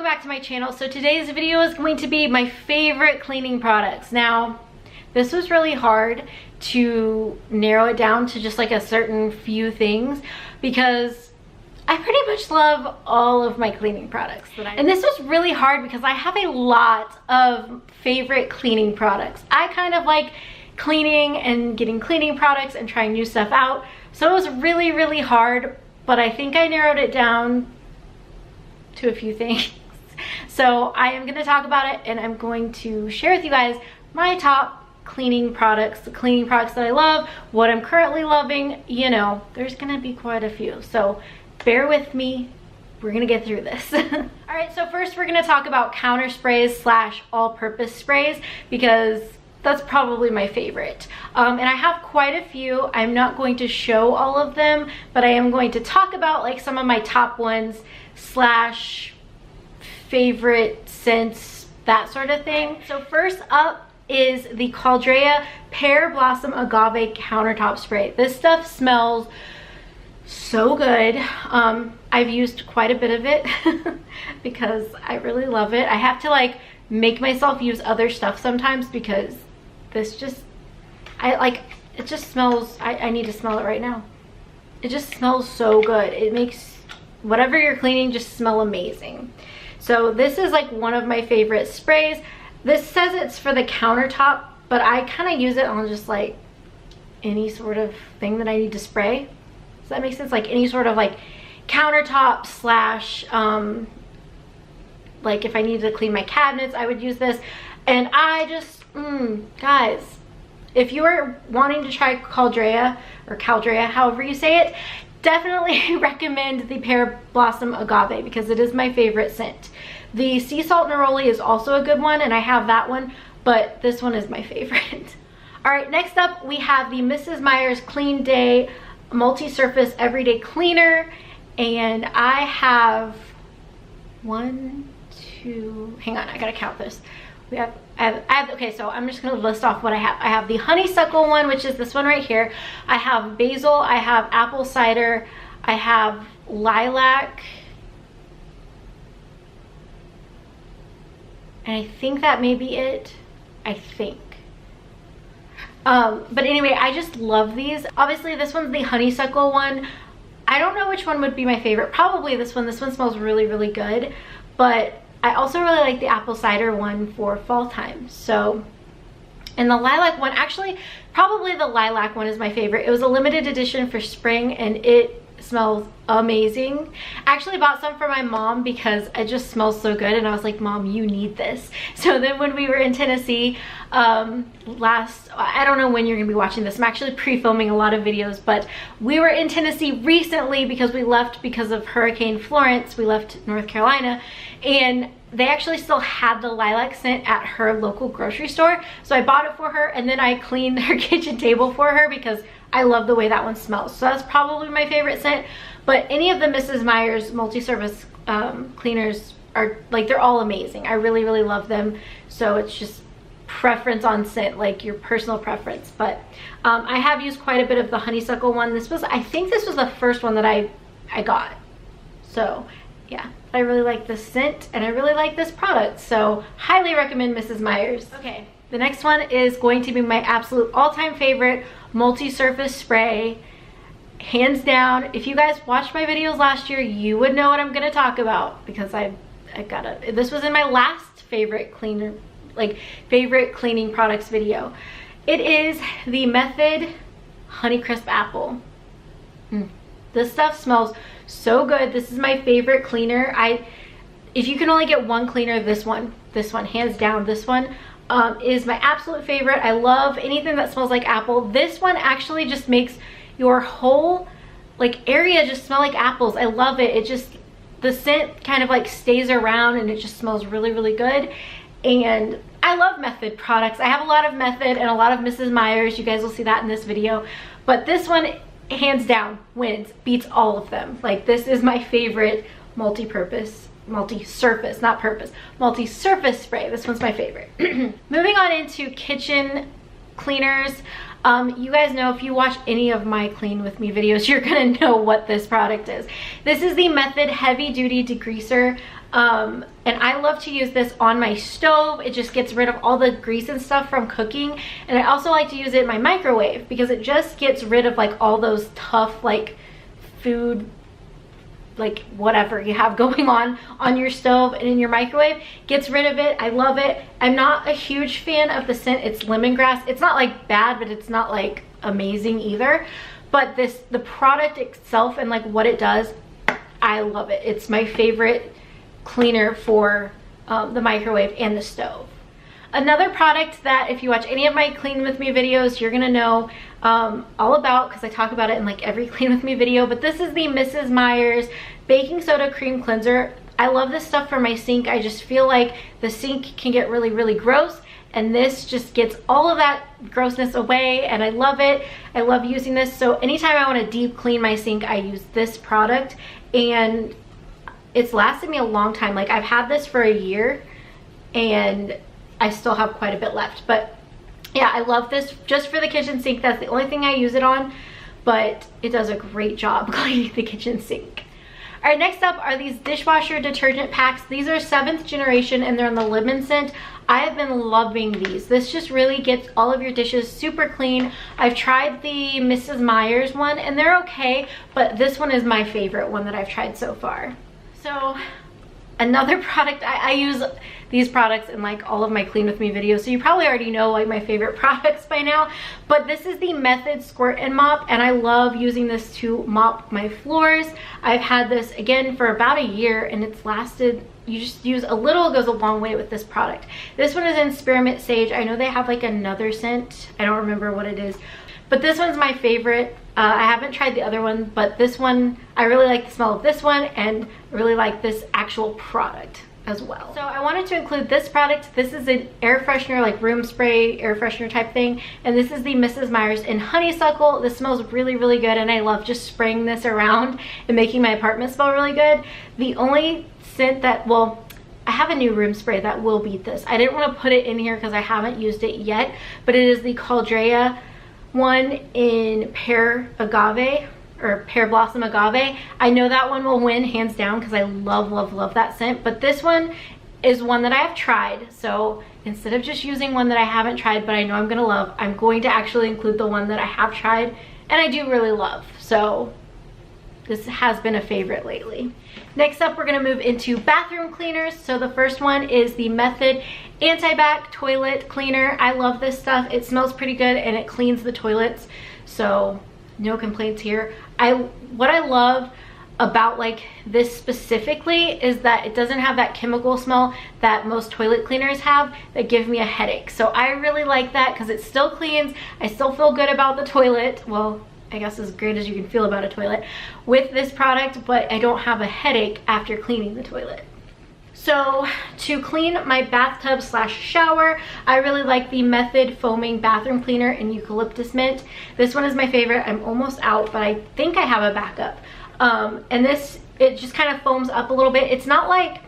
back to my channel. So today's video is going to be my favorite cleaning products. Now, this was really hard to narrow it down to just like a certain few things because I pretty much love all of my cleaning products. And this was really hard because I have a lot of favorite cleaning products. I kind of like cleaning and getting cleaning products and trying new stuff out. So it was really, really hard, but I think I narrowed it down to a few things. So I am going to talk about it and I'm going to share with you guys my top cleaning products, the cleaning products that I love, what I'm currently loving. You know, there's going to be quite a few. So bear with me, we're gonna get through this. All right, so first we're gonna talk about counter sprays slash all-purpose sprays because that's probably my favorite. And I have quite a few. I'm not going to show all of them, but I am going to talk about like some of my top ones slash favorite scents, that sort of thing. So first up is the Caldrea Pear Blossom Agave Countertop Spray. This stuff smells so good. I've used quite a bit of it because I really love it. I have to like make myself use other stuff sometimes because this just, it just smells, I need to smell it right now. It just smells so good. It makes whatever you're cleaning just smell amazing. So this is like one of my favorite sprays. This says it's for the countertop, but I kind of use it on just like any sort of thing that I need to spray. Does that make sense? Like any sort of like countertop slash, like if I needed to clean my cabinets, I would use this. And I just, guys, if you are wanting to try Caldrea or Caldrea, however you say it, definitely recommend the Pear Blossom Agave because it is my favorite scent. The Sea Salt Neroli is also a good one and I have that one, but this one is my favorite. All right, next up we have the Mrs. Meyer's Clean Day Multi-Surface Everyday Cleaner, and I have one, two, hang on, I gotta count this. I have, okay, so I'm just gonna list off what I have. I have the honeysuckle one, which is this one right here. I have basil, I have apple cider, I have lilac, and I think that may be it. I think. But anyway, I just love these. Obviously, this one's the honeysuckle one. I don't know which one would be my favorite. Probably this one. This one smells really, really good. But I also really like the apple cider one for fall time. So, and the lilac one, actually, probably the lilac one is my favorite. It was a limited edition for spring and it smells amazing. I actually bought some for my mom because it just smells so good and I was like, Mom, you need this. So then when we were in Tennessee I don't know when you're gonna be watching this, I'm actually pre-filming a lot of videos, but we were in Tennessee recently because we left because of Hurricane Florence. We left North Carolina and they actually still had the lilac scent at her local grocery store, so I bought it for her and then I cleaned her kitchen table for her because I love the way that one smells. So that's probably my favorite scent. But any of the Mrs. Meyer's multi-surface cleaners are like, they're all amazing. I really, really love them. So it's just preference on scent, like your personal preference. But I have used quite a bit of the honeysuckle one. This was, I think this was the first one that I got. So yeah, I really like this scent and I really like this product. So highly recommend Mrs. Meyer's. Okay, the next one is going to be my absolute all-time favorite multi-surface spray. Hands down, if you guys watched my videos last year, you would know what I'm gonna talk about because I got it. This was in my last favorite cleaner, like favorite cleaning products video. It is the Method Honeycrisp Apple. This stuff smells so good. This is my favorite cleaner. If you can only get one cleaner, this one hands down, this one is my absolute favorite. I love anything that smells like apple. This one actually just makes your whole like area just smell like apples. I love it. It just, the scent kind of like stays around and it just smells really, really good. And I love Method products. I have a lot of Method and a lot of Mrs. Meyer's. You guys will see that in this video. But this one, hands down, wins, beats all of them. Like, this is my favorite multi-surface spray. This one's my favorite. Moving on into kitchen cleaners. You guys know, if you watch any of my clean with me videos, you're gonna know what this product is. This is the Method Heavy Duty Degreaser. And I love to use this on my stove. It just gets rid of all the grease and stuff from cooking. And I also like to use it in my microwave because it just gets rid of like all those tough like food, like whatever you have going on your stove and in your microwave. Gets rid of it. I love it. I'm not a huge fan of the scent. It's lemongrass. It's not like bad, but it's not like amazing either. But the product itself and like what it does, I love it. It's my favorite cleaner for the microwave and the stove. Another product that if you watch any of my clean with me videos, you're gonna know all about, because I talk about it in like every clean with me video, but this is the Mrs. Meyer's baking soda cream cleanser. I love this stuff for my sink. I just feel like the sink can get really gross, and this just gets all of that grossness away, and I love it. I love using this. So anytime I want to deep clean my sink, I use this product, and it's lasted me a long time. Like, I've had this for a year and I still have quite a bit left. But yeah, I love this just for the kitchen sink. That's the only thing I use it on, but it does a great job cleaning the kitchen sink. All right, next up are these dishwasher detergent packs. These are 7th generation and they're in the lemon scent. I have been loving these. This just really gets all of your dishes super clean. I've tried the Mrs. Meyer's one and they're okay, but this one is my favorite one that I've tried so far. So another product, I use these products in like all of my clean with me videos, so you probably already know like my favorite products by now, but this is the Method Squirt and Mop, and I love using this to mop my floors. I've had this again for about a year and it's lasted. You just use a little, it goes a long way with this product. This one is in Spearmint Sage. I know they have like another scent, I don't remember what it is, but this one's my favorite. I haven't tried the other one, but this one, I really like the smell of this one, and I really like this actual product as well. So I wanted to include this product. This is an air freshener, like room spray air freshener type thing, and this is the Mrs. Meyer's in Honeysuckle. This smells really good, and I love just spraying this around and making my apartment smell really good. The only scent that, well, I have a new room spray that will beat this. I didn't want to put it in here because I haven't used it yet, but it is the Caldrea one in Pear Agave, or Pear Blossom Agave. I know that one will win hands down because I love that scent, but this one is one that I have tried. So instead of just using one that I haven't tried but I know I'm gonna love, I'm going to actually include the one that I have tried and I do really love. So this has been a favorite lately. Next up, we're gonna move into bathroom cleaners. So the first one is the Method Anti-Bac Toilet Cleaner. I love this stuff. It smells pretty good and it cleans the toilets, so no complaints here. What I love about like this specifically is that it doesn't have that chemical smell that most toilet cleaners have that give me a headache. So I really like that because it still cleans. I still feel good about the toilet. Well, I guess as great as you can feel about a toilet with this product, but I don't have a headache after cleaning the toilet. So to clean my bathtub slash shower, I really like the Method Foaming Bathroom Cleaner in Eucalyptus Mint. This one is my favorite. I'm almost out, but I think I have a backup. And this, it just kind of foams up a little bit. It's not like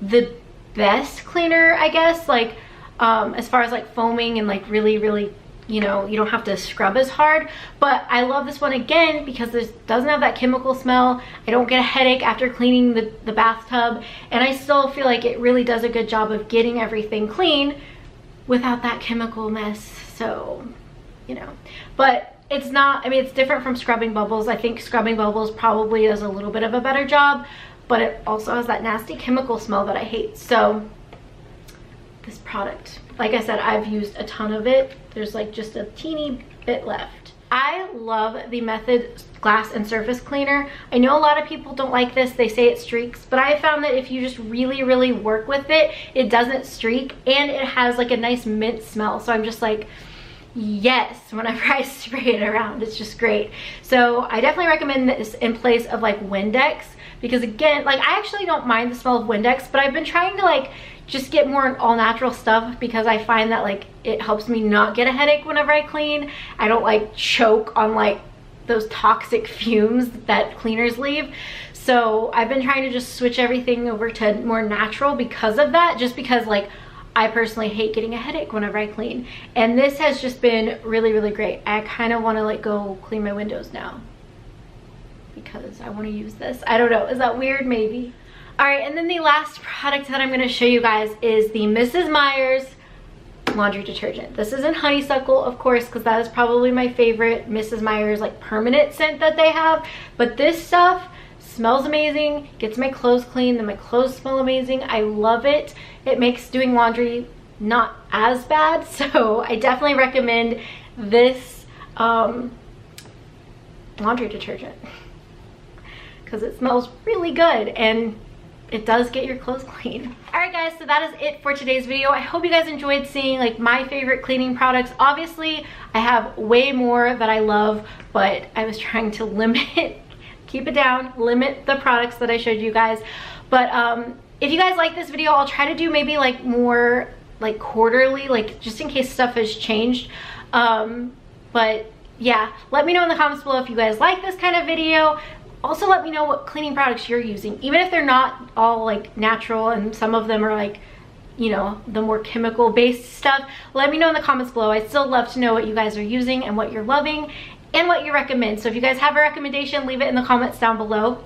the best cleaner, I guess, like as far as like foaming and like really, you know, you don't have to scrub as hard, but I love this one again because this doesn't have that chemical smell. I don't get a headache after cleaning the bathtub, and I still feel like it really does a good job of getting everything clean without that chemical mess. So, you know, but it's not, I mean, it's different from scrubbing bubbles. I think scrubbing bubbles probably does a little bit of a better job, but it also has that nasty chemical smell that I hate. So this product, like I said, I've used a ton of it. There's like just a teeny bit left. I love the Method Glass and Surface Cleaner. I know a lot of people don't like this. They say it streaks, but I found that if you just really work with it, it doesn't streak, and it has like a nice mint smell. So I'm just like, yes, whenever I spray it around, it's just great. So I definitely recommend this in place of like Windex, because again, like I actually don't mind the smell of Windex, but I've been trying to like just get more all natural stuff because I find that like it helps me not get a headache whenever I clean. I don't like choke on like those toxic fumes that cleaners leave. So I've been trying to just switch everything over to more natural because of that, just because like I personally hate getting a headache whenever I clean. And this has just been really, really great. I kind of want to like go clean my windows now because I want to use this. I don't know, is that weird? Maybe. All right, and then the last product that I'm going to show you guys is the Mrs. Meyer's laundry detergent. This is in honeysuckle, of course, because that is probably my favorite Mrs. Meyer's like permanent scent that they have. But this stuff smells amazing, gets my clothes clean, then my clothes smell amazing. I love it. It makes doing laundry not as bad, so I definitely recommend this laundry detergent because it smells really good and it does get your clothes clean. All right guys, so that is it for today's video. I hope you guys enjoyed seeing like my favorite cleaning products. Obviously I have way more that I love, but I was trying to limit keep it down, limit the products that I showed you guys. But if you guys like this video, I'll try to do maybe like more like quarterly, like just in case stuff has changed. But yeah, let me know in the comments below if you guys like this kind of video. Also let me know what cleaning products you're using, even if they're not all like natural and some of them are like, you know, the more chemical based stuff. Let me know in the comments below. I'd still love to know what you guys are using and what you're loving and what you recommend. So if you guys have a recommendation, leave it in the comments down below.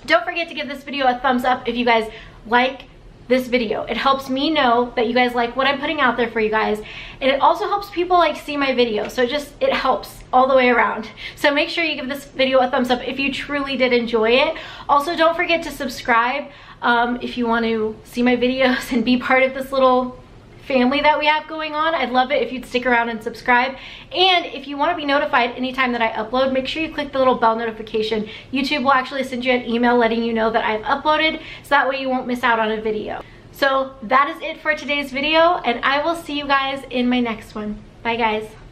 Don't forget to give this video a thumbs up if you guys like this video. It helps me know that you guys like what I'm putting out there for you guys, and it also helps people like see my video, so it helps all the way around. So make sure you give this video a thumbs up if you truly did enjoy it. Also, don't forget to subscribe if you want to see my videos and be part of this little family that we have going on. I'd love it if you'd stick around and subscribe. And if you want to be notified anytime that I upload, make sure you click the little bell notification. YouTube will actually send you an email letting you know that I've uploaded, so that way you won't miss out on a video. So that is it for today's video, and I will see you guys in my next one. Bye guys.